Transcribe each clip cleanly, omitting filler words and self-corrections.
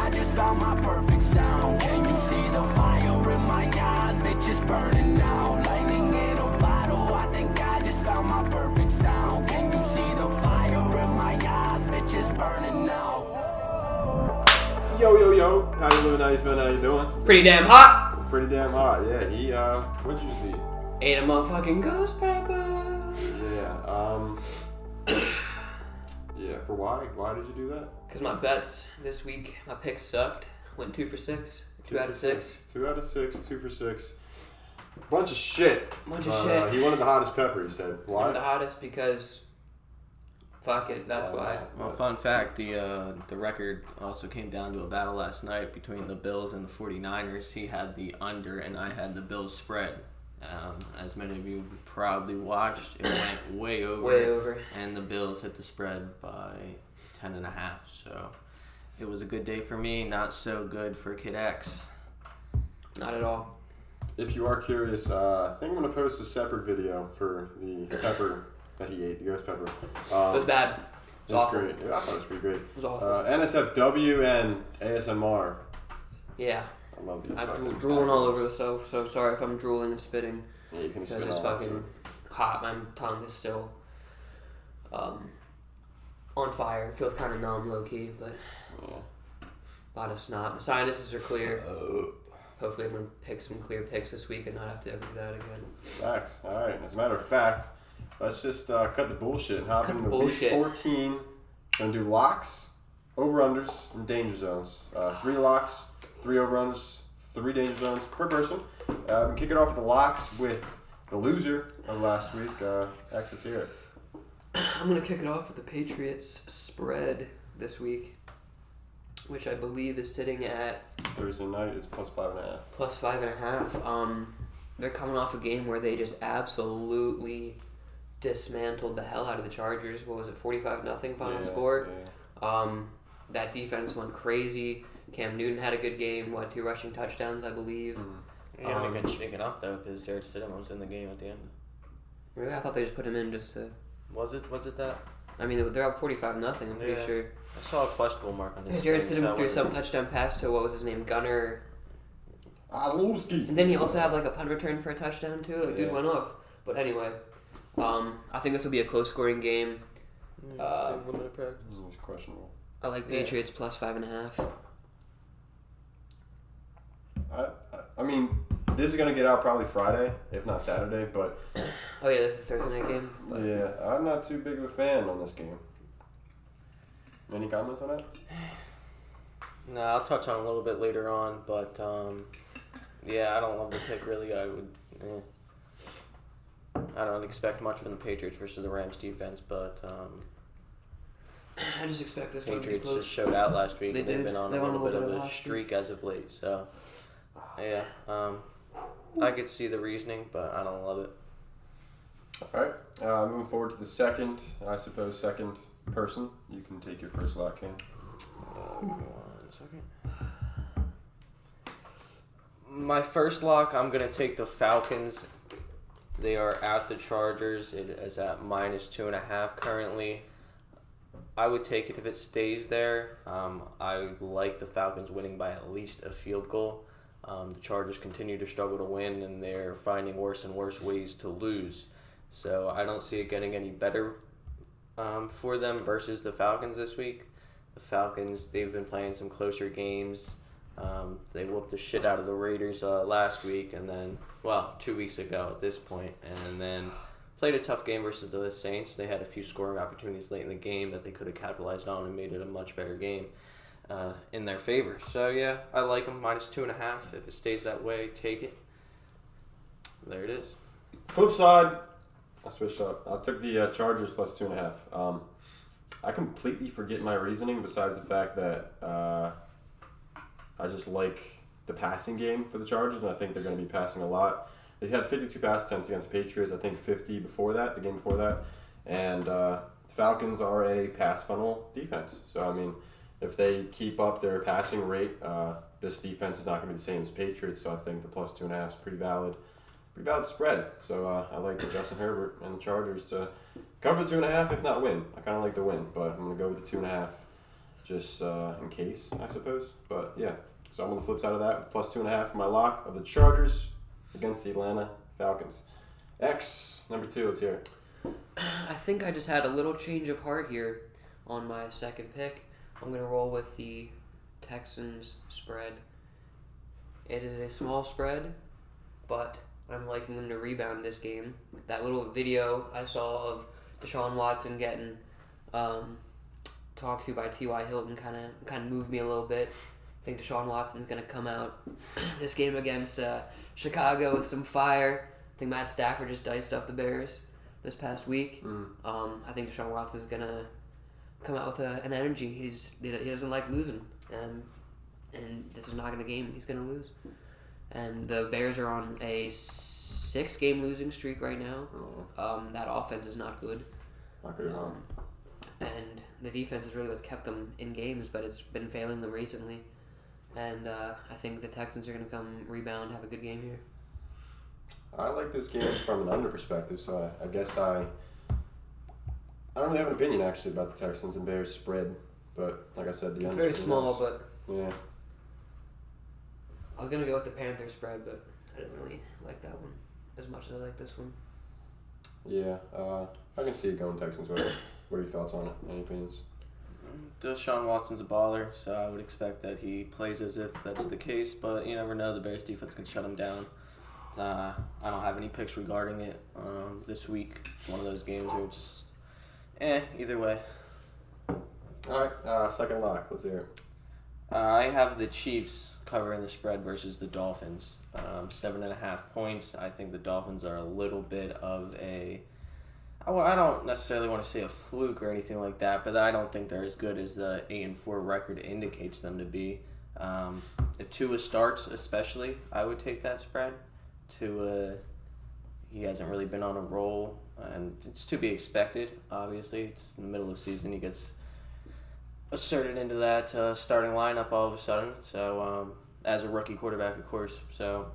I just found my perfect sound. Can you see the fire in my eyes? Bitch, it's burning out. Lightning in a bottle. I think I just found my perfect sound. Can you see the fire in my eyes? Bitch, it's burning out. Yo. How you living? How you feeling? How you doing? Pretty damn hot. Pretty damn hot. Yeah, he, what'd you see? Ate a motherfucking ghost pepper. Yeah, yeah, for why? Why did you do that? Because my bets this week, my picks sucked. Went 2 for 6. 2 out of 6. 2 out of 6, 2 for 6. Bunch of shit. Shit. He wanted the hottest pepper, he said. Why? I'm the hottest because... Fuck it, that's why. Well, fun fact, the record also came down to a battle last night between the Bills and the 49ers. He had the under and I had the Bills spread. As many of you probably watched, it went way over. Way over. And the Bills hit the spread by 10.5. So it was a good day for me, not so good for Kid X. Not at all. If you are curious, I think I'm going to post a separate video for the pepper that he ate, the ghost pepper. It was bad. It was awful. Great. Yeah, I thought it was pretty great. It was awful. NSFW and ASMR. Yeah. I love these. I'm drooling all over the stove, so sorry if I'm drooling and spitting. Yeah, you can Because spit it's all fucking hot. My tongue is still on fire. It feels kind of numb, low-key, but a lot of snot. The sinuses are clear. Hopefully I'm going to pick some clear picks this week and not have to ever do that again. Facts. All right. As a matter of fact, let's just cut the bullshit and hop into week 14. Going to do locks, over-unders, and danger zones. 3 locks, 3 over-unders, 3 danger zones per person. We can kick it off with the locks with the loser of last week. X, let's hear it. I'm going to kick it off with the Patriots spread this week, which I believe is sitting at... Thursday night is plus 5.5. Plus 5.5. They're coming off a game where they just absolutely dismantled the hell out of the Chargers. What was it, 45-0 final score? Yeah. That defense went crazy. Cam Newton had a good game. 2 rushing touchdowns, I believe. He only got shaken up though because Jared Stidham was in the game at the end. Really? I thought they just put him in just to... Was it that? I mean, they're up 45-0, I'm pretty sure. I saw a questionable mark on his Jared thing, Stidham threw some touchdown pass to, what was his name, Gunnar. Ozlowski. And then he also have like a punt return for a touchdown too. Like, dude went off. But anyway, I think this will be a close scoring game. Limited practice. It's questionable. I like Patriots plus 5.5. I mean, this is going to get out probably Friday, if not Saturday, but... Oh yeah, this is the Thursday night game. But... Yeah, I'm not too big of a fan on this game. Any comments on that? No, I'll touch on it a little bit later on, but yeah, I don't love the pick really. I don't expect much from the Patriots versus the Rams defense, but I just expect this game to be Patriots close. just showed out last week. They've been on a little bit of a streak as of late, so yeah, I could see the reasoning, but I don't love it. All right, moving forward to the second person. You can take your first lock, Ken. 1 second. My first lock, I'm going to take the Falcons. They are at the Chargers. It is at minus 2.5 currently. I would take it if it stays there. I would like the Falcons winning by at least a field goal. The Chargers continue to struggle to win, and they're finding worse and worse ways to lose. So I don't see it getting any better for them versus the Falcons this week. The Falcons, they've been playing some closer games. They whooped the shit out of the Raiders last week, and then, 2 weeks ago at this point, and then played a tough game versus the Saints. They had a few scoring opportunities late in the game that they could have capitalized on and made it a much better game in their favor. So, yeah, I like them. Minus 2.5. If it stays that way, take it. There it is. Flip side, I switched up. I took the Chargers plus 2.5. I completely forget my reasoning besides the fact that I just like the passing game for the Chargers, and I think they're going to be passing a lot. They had 52 pass attempts against the Patriots, I think 50 before that, the game before that. And the Falcons are a pass funnel defense. So, I mean, if they keep up their passing rate, this defense is not going to be the same as Patriots, so I think the plus 2.5 is pretty valid spread. So I like Justin Herbert and the Chargers to cover the 2.5, if not win. I kind of like the win, but I'm going to go with the 2.5 just in case, I suppose. But yeah, so I'm on the flip side of that, with +2.5 for my lock of the Chargers against the Atlanta Falcons. X, number 2, let's hear it. I think I just had a little change of heart here on my second pick. I'm going to roll with the Texans spread. It is a small spread, but I'm liking them to rebound this game. That little video I saw of Deshaun Watson getting talked to by T.Y. Hilton kind of moved me a little bit. I think Deshaun Watson's going to come out this game against Chicago with some fire. I think Matt Stafford just diced up the Bears this past week. I think Deshaun Watson's going to come out with an energy. He doesn't like losing. And this is not going to game he's going to lose. And the Bears are on a 6-game losing streak right now. That offense is not good. Not good at all. And the defense is really what's kept them in games, but it's been failing them recently. And I think the Texans are going to come rebound, have a good game here. I like this game from an under perspective, so I guess I don't really have an opinion actually about the Texans and Bears spread, but like I said, the It's under's very pretty small, nice. but Yeah. I was going to go with the Panthers spread, but I didn't really like that one as much as I like this one. Yeah, I can see it going Texans. What are your thoughts on it? Any opinions? Deshaun Watson's a baller, so I would expect that he plays as if that's the case, but you never know. The Bears defense can shut him down. I don't have any picks regarding it this week. It's one of those games where it's just, either way. All right, second lock. Let's hear it. I have the Chiefs covering the spread versus the Dolphins. 7.5 points. I think the Dolphins are a little bit of a... I don't necessarily want to say a fluke or anything like that, but I don't think they're as good as the 8-4 record indicates them to be. If Tua starts, especially, I would take that spread. Tua, he hasn't really been on a roll, and it's to be expected. Obviously, it's in the middle of season. He gets asserted into that starting lineup all of a sudden. So as a rookie quarterback, of course. So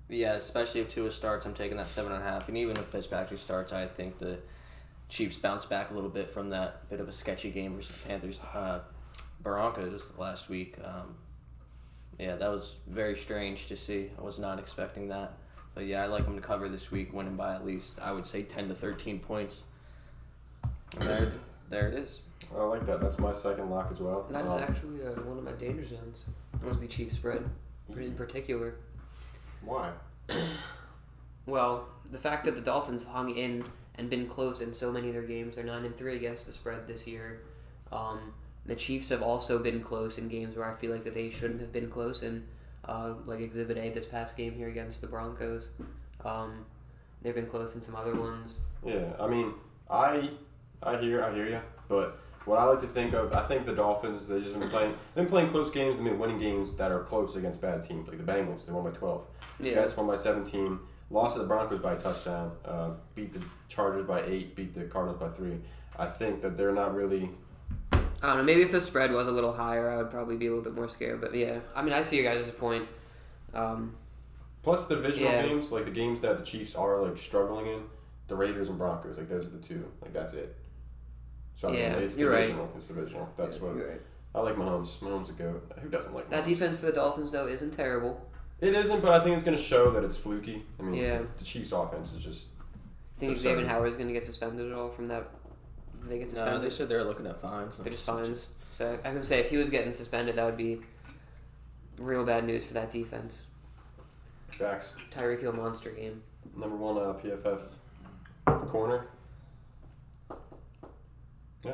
yeah, especially if Tua starts, I'm taking that 7.5. And even if Fitzpatrick starts, I think the Chiefs bounce back a little bit from that bit of a sketchy game versus the Panthers, Broncos last week. Yeah, that was very strange to see. I was not expecting that. But yeah, I like them to cover this week, winning by at least, I would say, 10 to 13 points. And there it is. I like that. That's my second lock as well. That is actually one of my danger zones. Was the Chiefs spread, in particular. Why? Well, the fact that the Dolphins hung in and been close in so many of their games, they're 9-3 against the spread this year. The Chiefs have also been close in games where I feel like that they shouldn't have been close in, like Exhibit A this past game here against the Broncos. They've been close in some other ones. Yeah, I mean, I hear you, but what I like to think of, I think the Dolphins, they've been playing close games, they've been winning games that are close against bad teams, like the Bengals, they won by 12. Yeah. Jets won by 17, lost to the Broncos by a touchdown, beat the Chargers by 8, beat the Cardinals by 3. I think that they're not really... I don't know, maybe if the spread was a little higher, I would probably be a little bit more scared. But yeah, I mean, I see your guys' point. Plus the divisional games, like the games that the Chiefs are like struggling in, the Raiders and Broncos, like those are the two. Like that's it. So I mean, it's divisional. Right. It's divisional. That's what you're right. I like Mahomes. Mahomes a goat. Who doesn't like Mahomes? That defense for the Dolphins though isn't terrible. It isn't, but I think it's going to show that it's fluky. I mean, Yeah. the Chiefs' offense is just. Think Xavier Howard's going to get suspended at all from that? Did they get suspended? No, they said they're looking at fines. They're just fines. So I was going to say, if he was getting suspended, that would be real bad news for that defense. Facts. Tyreek Hill monster game. Number 1 PFF corner. Yeah.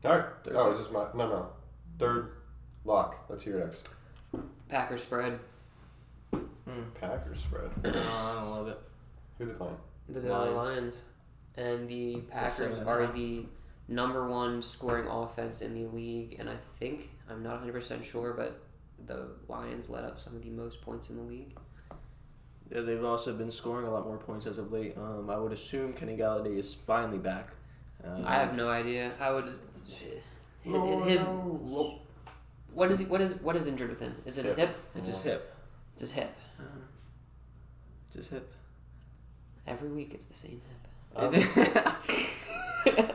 All right. Is this my... No. Third lock. Let's hear it, X. Packers spread. Packers spread. No, I don't love it. Who are they playing? The Lions. And the Packers are the number 1 scoring offense in the league. And I think, I'm not 100% sure, but the Lions let up some of the most points in the league. Yeah, they've also been scoring a lot more points as of late. I would assume Kenny Galladay is finally back. I have no idea. I would... What is injured with him? Is it his hip? It's his hip. It's his hip. It's his hip. Every week it's the same hip. Is it?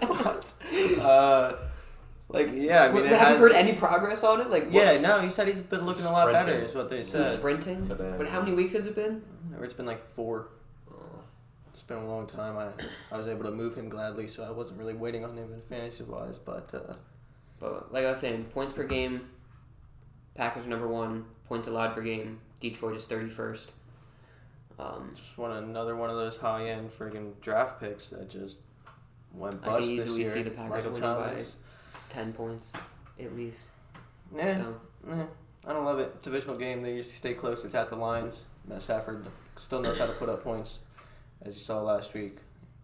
What? Like, Yeah, I mean, it have has- you heard any progress on it? Like, Yeah, no, he said he's been looking a lot better, Sprinting. is what they he's said. sprinting. Today. But how many weeks has it been? Or it's been like 4. It's been a long time. I was able to move him gladly, so I wasn't really waiting on him in fantasy-wise, but... But like I was saying, points per game, Packers are number 1. Points allowed per game, Detroit is 31st. Just another one of those high-end friggin' draft picks that just went I bust can this easily year. see the Packers Michael winning Thomas. by 10 points, at least. Yeah, So, I don't love it. Divisional game, they usually stay close. It's at the lines. Matt Stafford still knows how to put up points, as you saw last week.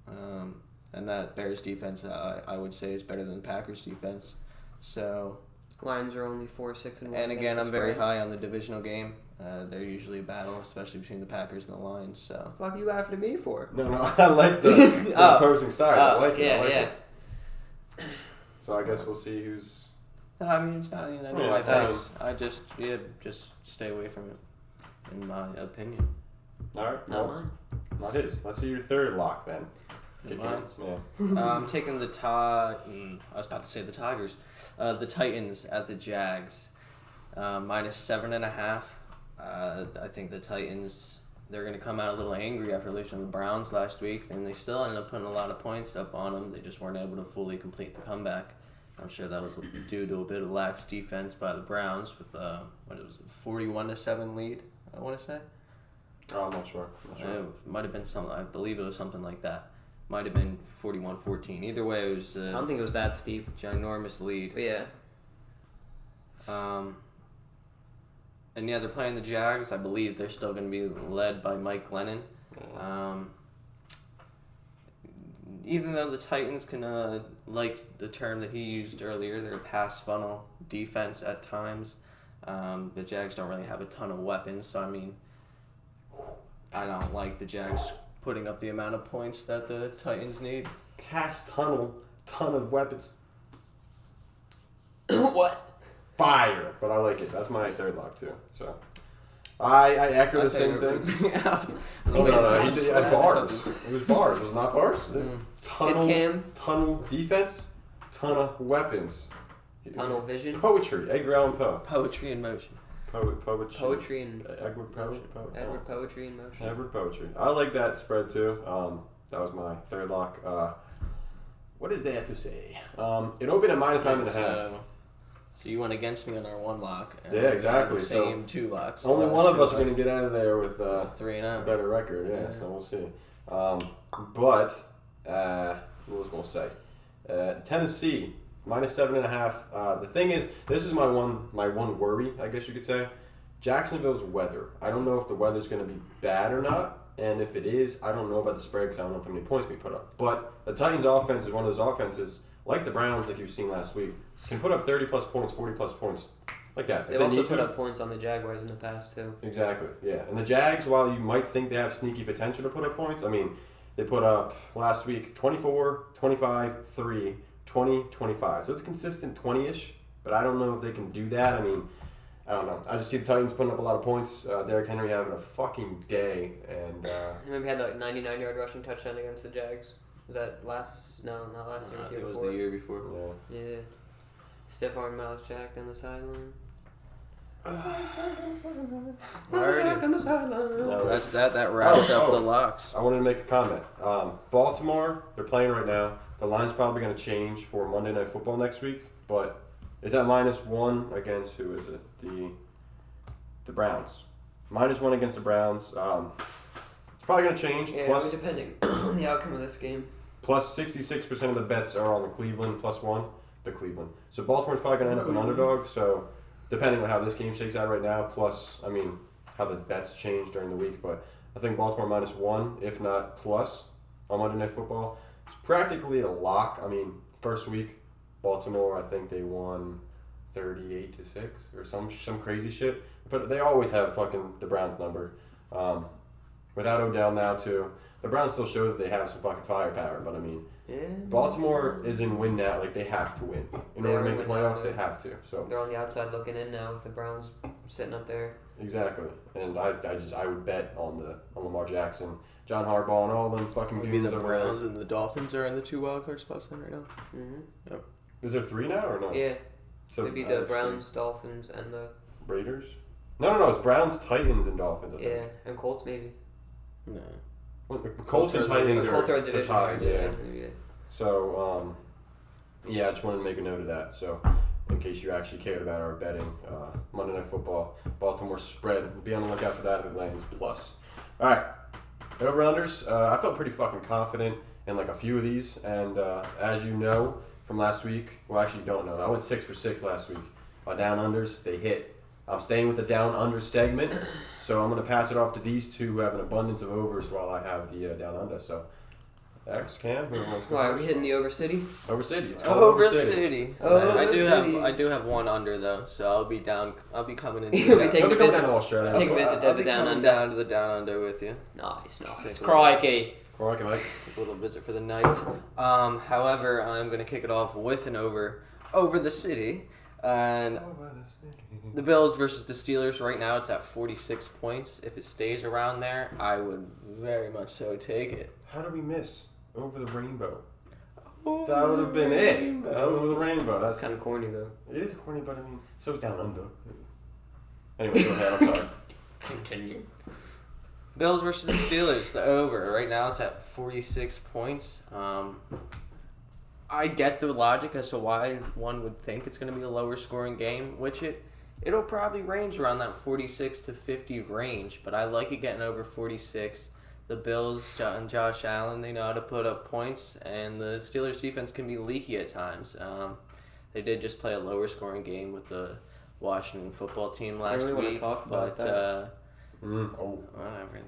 And that Bears defense, I would say, is better than the Packers defense. So, Lions are only 4-6 and 1. and again, against the I'm very spread. high on the divisional game. They're usually a battle, especially between the Packers and the Lions. So, Fuck you laughing at me for? No, I like the Oh. opposing side. I like it. yeah, I like yeah. it. So I guess we'll see who's. I mean, it's not in any Yeah, of my picks. I just stay away from it, in my opinion. All right. Not Well, mine. not his. Let's see your third lock then. Kick Mine? in. Yeah. I'm taking the I was about to say the Tigers. The Titans at the Jags. Minus 7.5. I think the Titans, they're going to come out a little angry after losing to the Browns last week, and they still ended up putting a lot of points up on them. They just weren't able to fully complete the comeback. I'm sure that was due to a bit of lax defense by the Browns with what it was, 41-7 lead, I want to say. Oh, I'm not sure. It might have been something. I believe it was something like that. Might have been 41-14. Either way, it was I a don't think it was that steep. ginormous lead. But yeah. And yeah, they're playing the Jags. I believe they're still going to be led by Mike Glennon. Even though the Titans can, like the term that he used earlier, they're a pass funnel defense at times. The Jags don't really have a ton of weapons, so I mean, I don't like the Jags putting up the amount of points that the Titans need. Pass tunnel, ton of weapons. What? Fire. But I like it. That's my third lock too. So I echo the same thing. Oh, No, he said bars. It was bars. Was it not bars? Tunnel, Cam. tunnel defense, ton of weapons. Tunnel vision. Poetry. Edgar Allan Poe. Poetry in motion. Poetry. Poetry and Edward Poe. Edward Poetry in motion. Edward Poetry. I like that spread too. That was my third lock. What is there to say? It opened at minus 9.5. So you went against me on our one lock. And Yeah, we had exactly. The same 2 locks. Only Last one of 2 us are going to locks. get out of there with 3-0. a better record. Yeah, Yeah. so we'll see. What was I going to say? Tennessee minus 7.5. The thing is, this is my one worry, I guess you could say. Jacksonville's weather. I don't know if the weather's going to be bad or not. And if it is, I don't know about the spread because I don't know how many points we put up. But the Titans' offense is one of those offenses, like the Browns, like you've seen last week, can put up 30-plus points, 40-plus points, like that. If They've they also need put to. up points on the Jaguars in the past too. Exactly, yeah. And the Jags, while you might think they have sneaky potential to put up points, I mean, they put up last week 24, 25, 3, 20, 25. So it's consistent 20-ish, but I don't know if they can do that. I mean, I don't know. I just see the Titans putting up a lot of points. Derrick Henry having a fucking day, and He maybe had like 99-yard rushing touchdown against the Jags. Was that last? No, not last year. I The think year it was before. the year before. yeah. Yeah. Stiff arm Miles Jack down the sideline. Alrighty. Down the sideline. No, That's that. That wraps up oh. the locks. I wanted to make a comment. Baltimore, they're playing right now. The line's probably going to change for Monday Night Football next week, but it's at -1 against, who is it? The Browns. -1 against the Browns. It's probably going to change. Yeah, Plus, depending on the outcome of this game. plus 66% of the bets are on the Cleveland +1. The Cleveland. So Baltimore's probably going to end up an underdog. So depending on how this game shakes out right now, plus, I mean, how the bets change during the week, but I think Baltimore -1, if not plus, on Monday Night Football. It's practically a lock. I mean, first week, Baltimore, I think they won 38-6 or some crazy shit. But they always have fucking the Browns number. Without Odell now too, the Browns still show that they have some fucking firepower. But I mean, Yeah. Baltimore is in win now. Like they have to win in They order are to make the win now, playoffs. They yeah. have to. So They're on the outside looking in now with the Browns sitting up there. exactly. And I would bet on Lamar Jackson, John Harbaugh, and all them fucking Maybe goons the over there. Browns and the Dolphins are in the 2 wildcard spots then right now. Mm-hmm. Is there 3 now or no? Yeah, So it'd be the Browns, Dolphins, and the Raiders. No. It's Browns, Titans, and Dolphins. I think. yeah, and Colts maybe. No. Well, Colts and are the Titans The are Colts are a division. tied. Yeah. Yeah. So yeah, I just wanted to make a note of that. So in case you actually cared about our betting, Monday Night Football, Baltimore spread. Be on the lookout for that if it lands plus. All right, over-unders. I felt pretty fucking confident in like a few of these, and as you know from last week, well, actually you don't know. I went 6 for 6 last week. My down-unders, they hit. I'm staying with the down-under segment, so I'm going to pass it off to these two who have an abundance of overs while I have the down-under. So, X, Cam, who wants to go Why are we first? hitting the Over City? Over City. It's called Over Over City. City. Over I do City. have I do have one under though, so I'll be down. I'll be coming in. You'll be taking He'll be a going visit. down to Australia. Take a visit to I'll the be down coming under. down to the down under with you. Nice. Take a Crikey. Crikey, Mike. A little visit for the night. However, I'm going to kick it off with an over the city, and the Bills versus the Steelers. Right now, it's at 46 points. If it stays around there, I would very much so take it. How did we miss Over the Rainbow? Over That would have been it. rainbow. Over the Rainbow. That's That's kind of corny though. It is corny, but I mean, so down under. Anyway, go ahead. I'm sorry. Continue. Bills versus the Steelers, the over. Right now it's at 46 points. I get the logic as to why one would think it's going to be a lower scoring game, which it'll probably range around that 46 to 50 range, but I like it getting over 46. The Bills and Josh Allen, they know how to put up points, and the Steelers defense can be leaky at times. They did just play a lower scoring game with the Washington football team last really wanna week, talk about but that. whatever.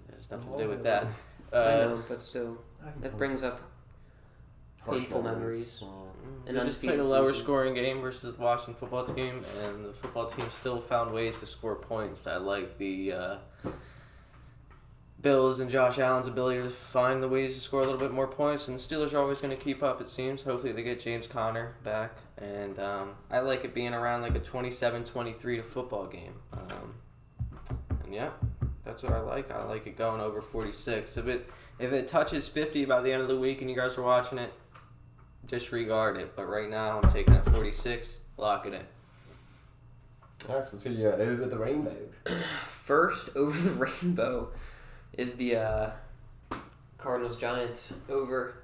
There's nothing to do with that. I know, but still, that brings up Harsh painful memories. They An just played undefeated a lower season. scoring game versus the Washington football team, and the football team still found ways to score points. I like the Bills and Josh Allen's ability to find the ways to score a little bit more points, and the Steelers are always going to keep up, it seems. Hopefully they get James Conner back, and I like it being around like a 27-23 to football game. And yeah, that's what I like. I like it going over 46. If it touches 50 by the end of the week and you guys are watching it, disregard it. But right now I'm taking it 46. Lock it in. Alright, let's see. Over the Rainbow. First over the rainbow is the Cardinals Giants over.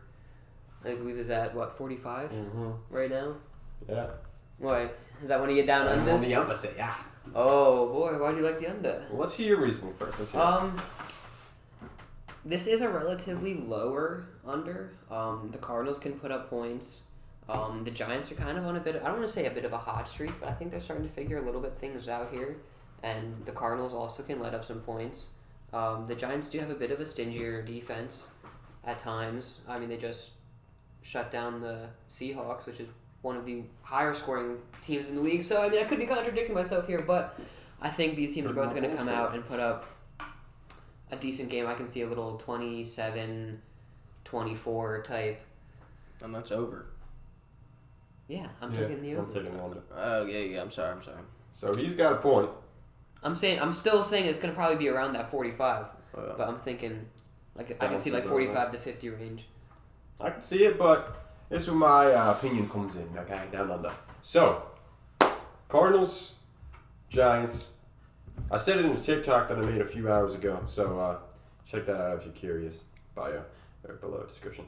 I believe is at what 45 right now. Yeah. Why is that when you get down on On this? the opposite, yeah. Oh boy, why do you like the under? Well, let's hear your reasoning first. Let's hear it. This is a relatively lower under. The Cardinals can put up points. The Giants are kind of on I don't want to say a bit of a hot streak, but I think they're starting to figure a little bit things out here. And the Cardinals also can let up some points. The Giants do have a bit of a stingier defense at times. I mean, they just shut down the Seahawks, which is one of the higher scoring teams in the league. So, I mean, I could be contradicting myself here, but I think these teams are both going to come out and put up a decent game. I can see a little 27-24 type. And that's over. Yeah, I'm taking the I'm over. taking the under. Oh, yeah, I'm sorry. So he's got a point. I'm still saying it's going to probably be around that 45, Oh, but I'm thinking I can don't see see like that, 45 to 50 range. I can see it, but this is where my opinion comes in, okay? Down under. So, Cardinals, Giants. I said it in a TikTok that I made a few hours ago, so check that out if you're curious. Bio, right below description.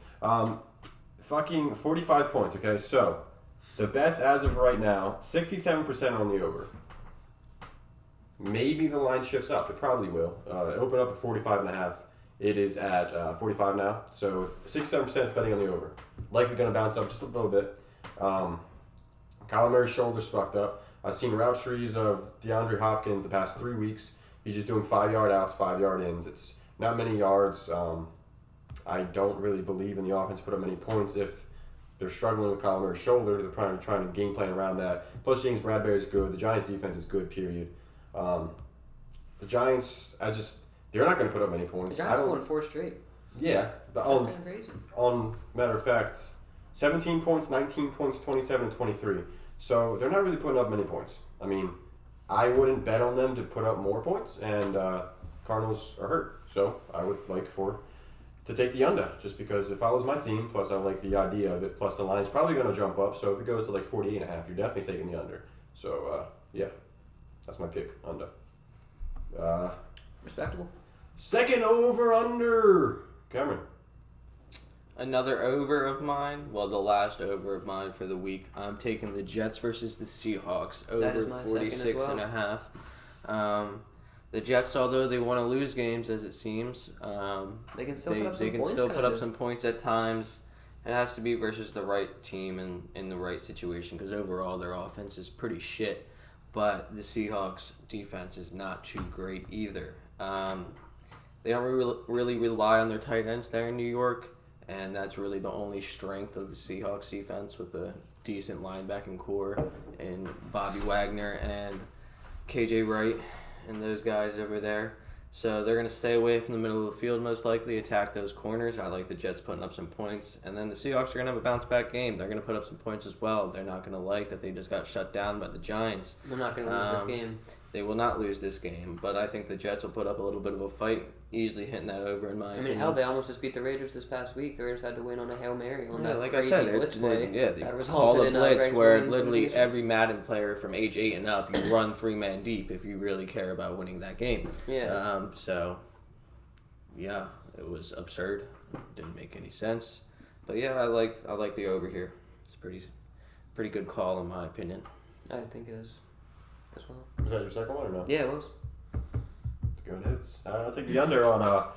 Fucking 45 points, okay? So, the bets as of right now, 67% on the over. Maybe the line shifts up. It probably will. It opened up at 45.5. It is at 45 now. So 67% is betting on the over. Likely going to bounce up just a little bit. Kyler Murray's shoulder's fucked up. I've seen route trees of DeAndre Hopkins the past 3 weeks. He's just doing 5-yard outs, 5-yard ins. It's not many yards. I don't really believe in the offense to put up many points if they're struggling with Kyler Murray's shoulder. They're trying to game plan around that. Plus, James Bradbury is good. The Giants' defense is good, period. The Giants, they're not going to put up many The points. Giants won 4 straight. Yeah. That's kind of crazy. Matter of fact, 17 points, 19 points, 27, and 23. So they're not really putting up many points. I mean, I wouldn't bet on them to put up more points, and Cardinals are hurt. So I would like for to take the under, just because it follows my theme. Plus, I like the idea of it. Plus, the line's probably going to jump up. So if it goes to like 48.5, you're definitely taking the under. So yeah, that's my pick, under. Respectable. Second over under, Cameron. Another over of mine. Well, the last over of mine for the week. I'm taking the Jets versus the Seahawks. That is Over my 46 second as and a half. The Jets, although they want to lose games, as it seems, They can still put up some they can points. still put kinda. up some points at times. It has to be versus the right team and in the right situation, because overall their offense is pretty shit. But the Seahawks' defense is not too great either. They don't really rely on their tight ends there in New York, and that's really the only strength of the Seahawks defense, with a decent linebacking core in Bobby Wagner and KJ Wright and those guys over there. So they're going to stay away from the middle of the field, most likely, attack those corners. I like the Jets putting up some points. And then the Seahawks are going to have a bounce-back game. They're going to put up some points as well. They're not going to like that they just got shut down by the Giants. They're not going to lose this game. They will not lose this game, but I think the Jets will put up a little bit of a fight, easily hitting that over in my opinion. I mean, hell, they almost just beat the Raiders this past week. The Raiders had to win on a Hail Mary on that like I crazy said, blitz play. they that call resulted a in blitz Greg's where win. literally every Madden player from age 8 and up, you run 3-man deep if you really care about winning that game. Yeah. So, yeah, it was absurd. Didn't make any sense. But yeah, I like the over here. It's a pretty good call in my opinion. I think it is as well. Was that your second one or no? Yeah, it was. Go Nibs. I'll take the under on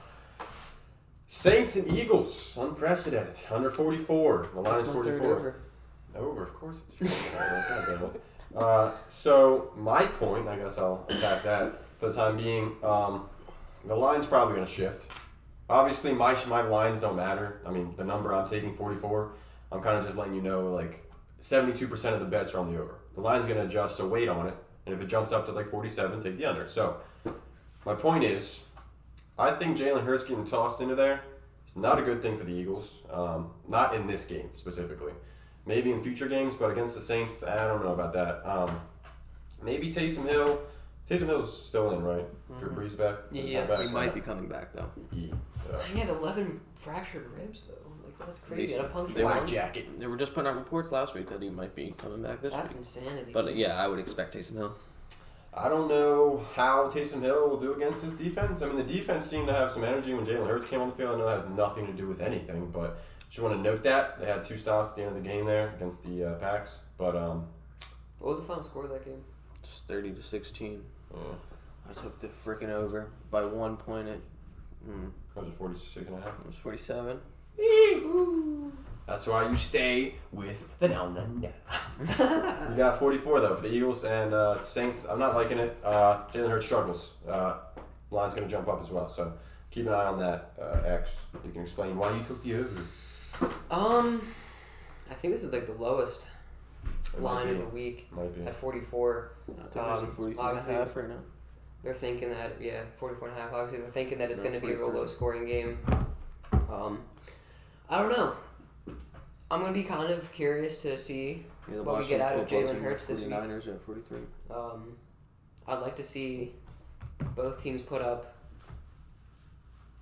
Saints and Eagles. Unprecedented. Under 44. The line's That's my third 44. over. Over, of course it's God damn it. So my point, I guess I'll attack that for the time being. The line's probably going to shift. Obviously, my lines don't matter. I mean, the number I'm taking, 44, I'm kind of just letting you know, like, 72% of the bets are on the over. The line's going to adjust, so wait on it. And if it jumps up to, like, 47, take the under. So my point is, I think Jalen Hurts getting tossed into there is not a good thing for the Eagles. Not in this game, specifically. Maybe in future games, but against the Saints, I don't know about that. Maybe Taysom Hill. Taysom Hill's still in, right? Drew Brees back? Yeah, Back. He might be coming back though. He, He had 11 fractured ribs, though. Like, that's crazy. Had a punctured They were lung. jacket. They were just putting out reports last week that he might be coming back this That's week. insanity. But yeah, I would expect Taysom Hill. I don't know how Taysom Hill will do against his defense. I mean, the defense seemed to have some energy when Jalen Hurts came on the field. I know that has nothing to do with anything, but just want to note that. They had 2 stops at the end of the game there against the Packs. But, What was the final score of that game? It's 30-16. yeah. I took the freaking over by 1 point. It Was it 46.5? was 47. That's why you stay with the down under. You got 44 though for the Eagles and Saints. I'm not liking it. Jalen Hurts struggles. Line's gonna jump up as well, so keep an eye on that. X, you can explain why you took the over. I think this is like the lowest It line might of be. the week Might be. at 44. I think there's a 43 and a obviously- half right now. They're thinking that, 44.5. Obviously, they're thinking that it's No, going to be a real 43. low-scoring game. I don't know. I'm going to be kind of curious to see Yeah, the what we Washington get out of football Jalen team, Hurts this week. 49ers are at 43. I'd like to see both teams put up,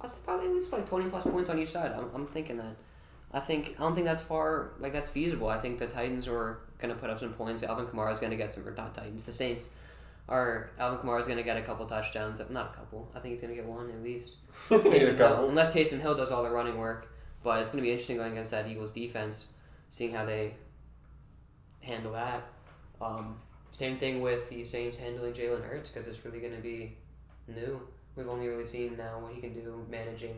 I'd say probably at least like 20-plus points on each side. I'm thinking that. I don't think that's far, like that's feasible. I think the Titans are going to put up some points. Alvin Kamara is going to get some, or not Titans, the Saints. Alvin Kamara is going to get a couple touchdowns. Not a couple. I think he's going to get one at least. Taysom Hill, unless Taysom Hill does all the running work. But it's going to be interesting going against that Eagles defense, seeing how they handle that. Same thing with the Saints handling Jalen Hurts, because it's really going to be new. We've only really seen now what he can do managing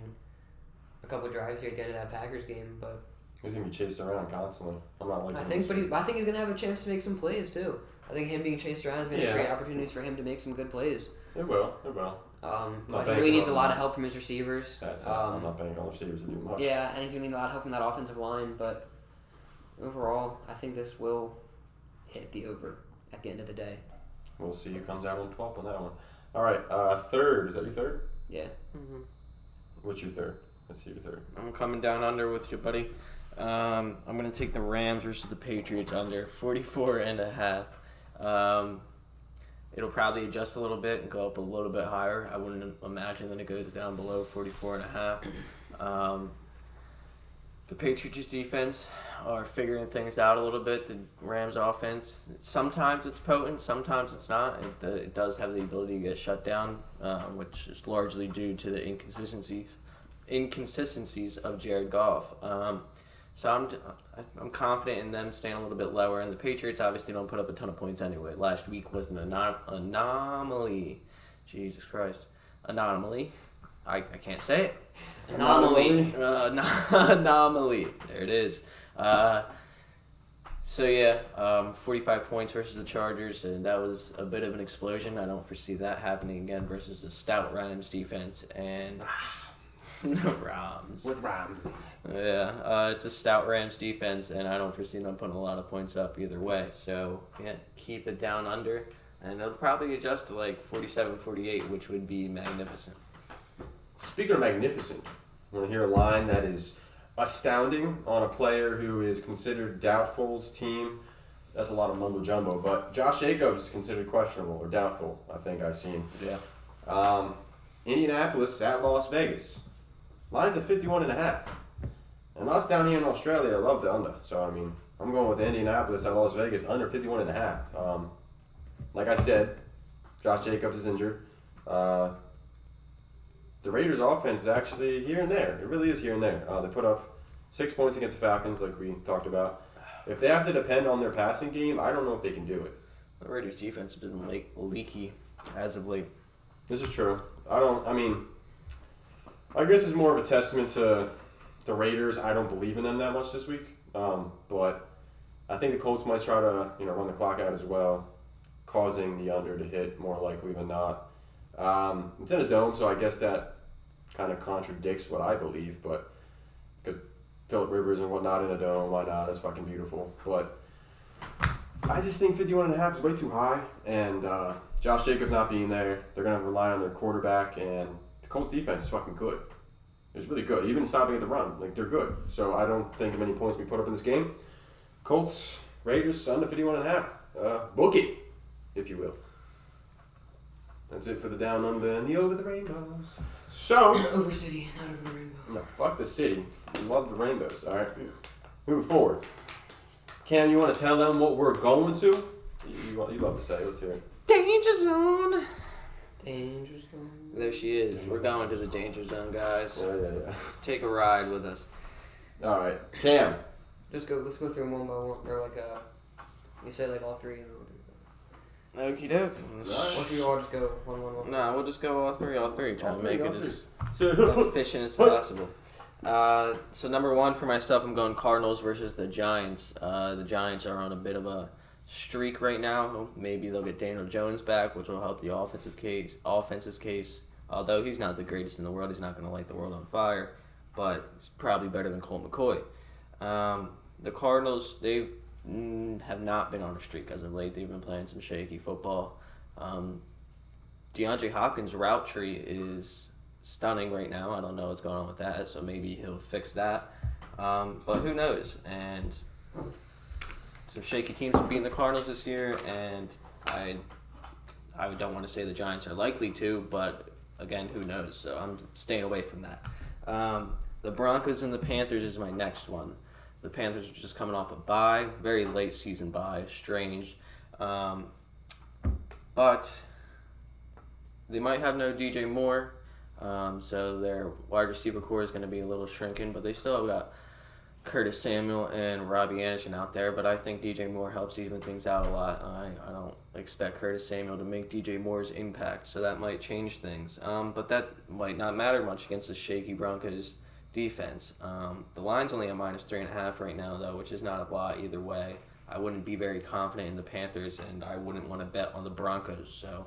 a couple drives here at the end of that Packers game. But He's gonna be chased around constantly. I'm not like. I think he's going to have a chance to make some plays too. I think him being chased around is going to create opportunities for him to make some good plays. It will. It will. But he really needs a lot of help from his receivers. That's I'm not banking on the receivers to do much. Yeah, and he's going to need a lot of help from that offensive line. But overall, I think this will hit the over at the end of the day. We'll see who comes out on top on that one. All right, third. Is that your third? Yeah. Mm-hmm. What's your third? Let's see your third. I'm coming down under with you, buddy. I'm going to take the Rams versus the Patriots under 44 and a half. It'll probably adjust a little bit and go up a little bit higher. I wouldn't imagine that it goes down below 44 and a half. The Patriots defense are figuring things out a little bit. The Rams offense, sometimes it's potent, sometimes it's not. It does have the ability to get shut down, which is largely due to the inconsistencies of Jared Goff. So I'm confident in them staying a little bit lower. And the Patriots obviously don't put up a ton of points anyway. Last week was an anomaly. Jesus Christ. Anomaly. I can't say it. Anomaly. Anomaly. There it is. 45 points versus the Chargers, and that was a bit of an explosion. I don't foresee that happening again versus the stout Rams defense and Rams. With Rams. Yeah, it's a stout Rams defense, and I don't foresee them putting a lot of points up either way. So, yeah, keep it down under, and they'll probably adjust to like 47-48, which would be magnificent. Speaking of magnificent, I want to hear a line that is astounding on a player who is considered doubtful's team. That's a lot of mumbo jumbo, but Josh Jacobs is considered questionable or doubtful, I think I've seen. Yeah. Indianapolis at Las Vegas. Line's at 51.5. And us down here in Australia love the under. So, I mean, I'm going with Indianapolis at Las Vegas under 51.5. Like I said, Josh Jacobs is injured. The Raiders' offense is actually here and there. It really is here and there. They put up 6 points against the Falcons, like we talked about. If they have to depend on their passing game, I don't know if they can do it. The Raiders' defense has been leaky as of late. This is true. I guess it's more of a testament to the Raiders. I don't believe in them that much this week. But I think the Colts might try to, run the clock out as well, causing the under to hit more likely than not. It's in a dome, so I guess that kind of contradicts what I believe, but because Phillip Rivers and whatnot in a dome, why not? It's fucking beautiful. But I just think 51.5 is way too high, and Josh Jacobs not being there, they're going to rely on their quarterback, and the Colts defense is fucking good. It's really good, even stopping at the run. Like, they're good. So I don't think many points we put up in this game. Colts, Raiders, under 51.5. Book it, if you will. That's it for the down under and the over the rainbows. So Over city, not over the rainbow. no, fuck the city. Love the rainbows. All right. Moving forward. Cam, you want to tell them what we're going to? You love to say. Let's hear it. Danger zone. Danger zone. There she is. We're going to the danger zone, guys. Yeah. Take a ride with us. All right, Cam. Let's go through them one by one. Or you say all three and then Okie doke. or should we all just go one? Nah, we'll just go all three. Try to make it as So, efficient as possible. So number one for myself, I'm going Cardinals versus the Giants. The Giants are on a bit of a streak right now. Maybe they'll get Daniel Jones back, which will help the offense's case. Although he's not the greatest in the world, he's not going to light the world on fire, but he's probably better than Colt McCoy. The Cardinals, they've have not been on a streak as of late. They've been playing some shaky football. DeAndre Hopkins' route tree is stunning right now. I don't know what's going on with that, so maybe he'll fix that. But who knows? And some shaky teams have beaten the Cardinals this year, and I don't want to say the Giants are likely to, but again, who knows? So I'm staying away from that. The Broncos and the Panthers is my next one. The Panthers are just coming off a bye, very late season bye, strange. But they might have no DJ Moore, so their wide receiver core is going to be a little shrinking, but they still have got Curtis Samuel and Robbie Anderson out there, but I think DJ Moore helps even things out a lot. I don't expect Curtis Samuel to make DJ Moore's impact, so that might change things. But that might not matter much against the shaky Broncos defense. The line's only at -3.5 right now, though, which is not a lot either way. I wouldn't be very confident in the Panthers, and I wouldn't want to bet on the Broncos, so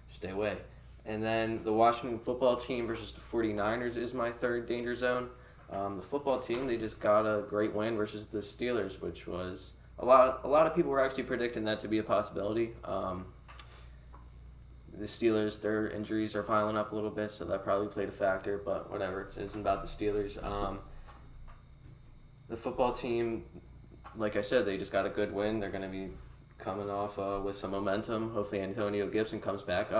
stay away. And then the Washington football team versus the 49ers is my third danger zone. The football team, they just got a great win versus the Steelers, which was a lot of people were actually predicting that to be a possibility. The Steelers, their injuries are piling up a little bit, so that probably played a factor, but whatever. It isn't about the Steelers. The football team, like I said, they just got a good win. They're going to be coming off with some momentum. Hopefully Antonio Gibson comes back.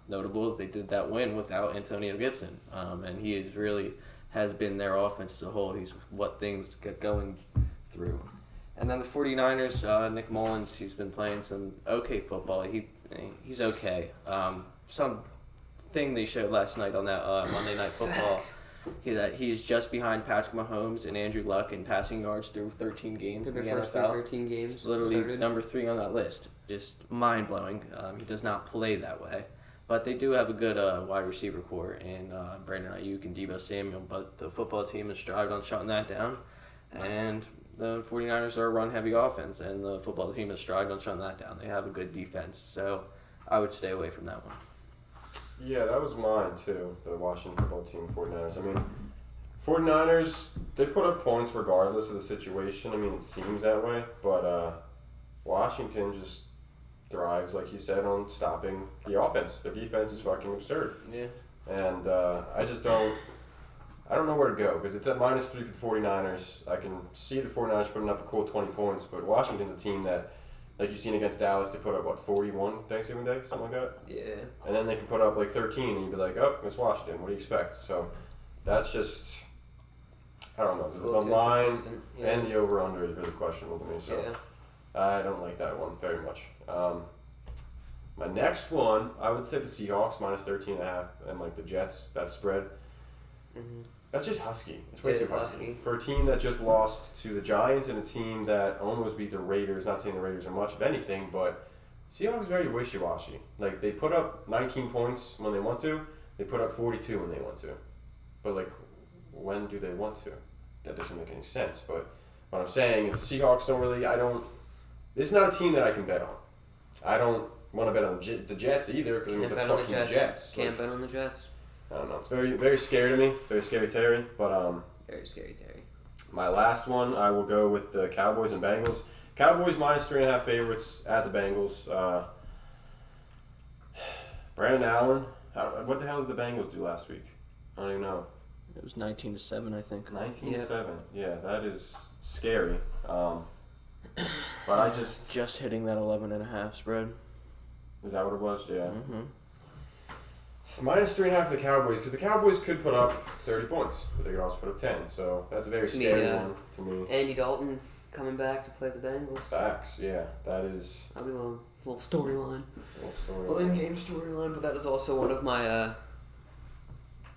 Notable, they did that win without Antonio Gibson, and he has really has been their offense as a whole. He's what things get going through. And then the 49ers, Nick Mullins, he's been playing some okay football. He's okay. Some thing they showed last night on that Monday Night Football, he's just behind Patrick Mahomes and Andrew Luck in passing yards through 13 games in the first NFL. 13 games. He's literally started. number 3 on that list. Just mind-blowing. He does not play that way. But they do have a good wide receiver core in Brandon Ayuk and Deebo Samuel. But the football team has strived on shutting that down. And the 49ers are a run-heavy offense, and the football team has strived on shutting that down. They have a good defense. So I would stay away from that one. Yeah, that was mine too, the Washington football team, 49ers. I mean, 49ers, they put up points regardless of the situation. I mean, it seems that way, but Washington just thrives, like you said, on stopping the offense. Their defense is fucking absurd. Yeah. And I don't know where to go because it's at -3 for the 49ers. I can see the 49ers putting up a cool 20 points, but Washington's a team that, like you've seen against Dallas, they put up, 41 Thanksgiving Day? Something like that? Yeah. And then they can put up 13 and you'd be like, oh, it's Washington. What do you expect? So that's just, I don't know. It's a The little too line consistent, yeah. and the over-under is really questionable to me. So Yeah. I don't like that one very much. My next one, I would say the Seahawks -13.5 and the Jets, that spread. Mm-hmm. That's just husky. It's way It too is husky. husky. For a team that just lost to the Giants and a team that almost beat the Raiders, not saying the Raiders are much of anything, but Seahawks very wishy-washy. They put up 19 points when they want to. They put up 42 when they want to. But, when do they want to? That doesn't make any sense. But what I'm saying is the Seahawks this is not a team that I can bet on. I don't want to bet on the Jets either because Can't it's bet on the fucking Jets. Jets. Can't bet on the Jets. I don't know. It's very, very scary to me. Very scary, Terry. But Very scary, Terry. my last one, I will go with the Cowboys and Bengals. Cowboys -3.5 favorites at the Bengals. Brandon Allen. What the hell did the Bengals do last week? I don't even know. It was 19-7, I think. 19-7. Yeah, that is scary. But I Just hitting that 11.5 spread. Is that what it was? Yeah. Mm-hmm. It's -3.5 for the Cowboys because the Cowboys could put up 30 points, but they could also put up 10. So that's a very To me, scary one to me. Andy Dalton coming back to play the Bengals. Facts. Yeah, that is That'll be a little storyline. a little story. Well, in-game storyline, but that is also one of my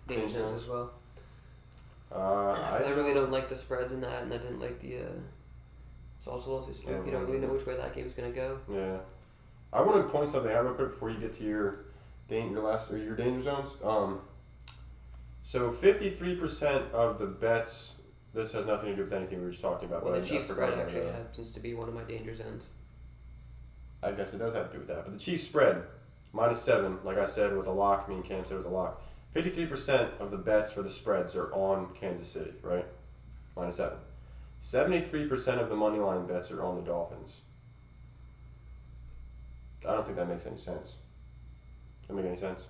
danger Danger zones zones? as well. I I really don't like the spreads in that, and I didn't like the. It's also a little too spooky. You don't really know which way that game's gonna go. Yeah, I want to point something out real quick before you get to your danger zones. So 53% of the bets. This has nothing to do with anything we were just talking about. Well, but the I Chiefs forgot spread about actually that. happens to be one of my danger zones. I guess it does have to do with that. But the Chiefs spread, -7, like I said, was a lock. Me and Cam said it was a lock. 53% of the bets for the spreads are on Kansas City, right? -7. 73% of the money line bets are on the Dolphins. I don't think that makes any sense. Doesn't make any sense.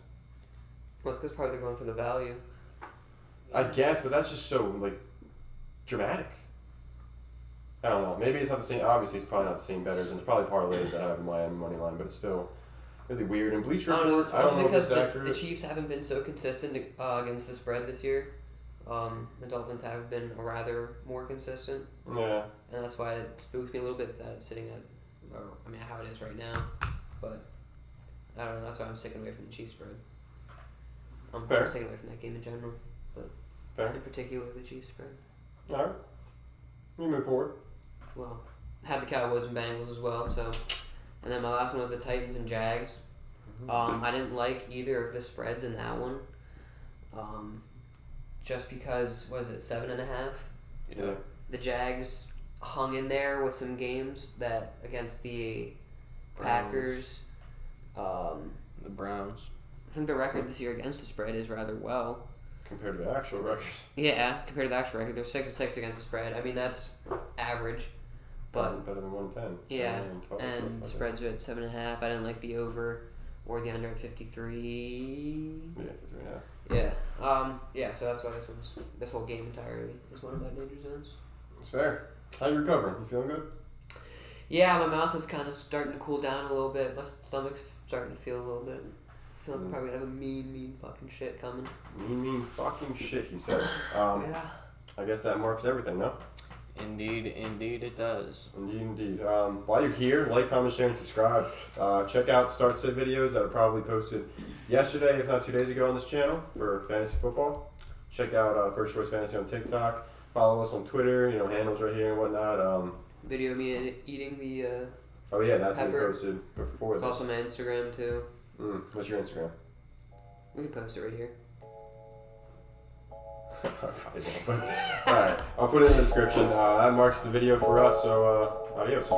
Well, it's because probably they're going for the value. I guess, but that's just so, dramatic. I don't know. Maybe it's not the same. Obviously, it's probably not the same bettors, and there's probably parlays that have a Miami money line, but it's still really weird. And Bleacher I don't know. It's Report, I don't also know if because it's the accurate. Chiefs haven't been so consistent against the spread this year. The Dolphins have been rather more consistent, Yeah. and that's why it spooks me a little bit that it's sitting at, how it is right now. But I don't know. That's why I'm sticking away from the Chiefs spread. I'm Fair. staying away from that game in general, Fair. in particular the Chiefs spread. All right. We move forward. Well, had the Cowboys and Bengals as well. So, and then my last one was the Titans and Jags. I didn't like either of the spreads in that one. Just because, what is it, 7.5? Yeah. The Jags hung in there with some games that against the Packers. The Browns. I think the record this year against the spread is rather well. Compared to the actual record. Yeah, compared to the actual record, they're 6-6 against the spread. I mean, that's average, but Better than 110. yeah, 12, and the okay. spreads are at 7.5. I didn't like the over or the under at 53. Yeah, 53.5. Yeah. So that's why this whole game entirely is one of my danger zones. It's fair. How you recovering? You feeling good? Yeah, my mouth is kind of starting to cool down a little bit. My stomach's starting to feel a little bit feel like we're probably gonna have a mean fucking shit coming. Mean fucking shit, he said. Yeah. I guess that marks everything, no? Indeed it does. Indeed. While you're here, like, comment, share, and subscribe. Check out Start Sit videos that are probably posted yesterday, if not 2 days ago, on this channel for fantasy football. Check out First Choice Fantasy on TikTok. Follow us on Twitter. Handles right here and whatnot. Video of me eating the. Oh yeah, that's been Pepper. posted before It's this. also my Instagram too. What's your Instagram? We can post it right here. Alright, I'll put it in the description. That marks the video for us, so adios.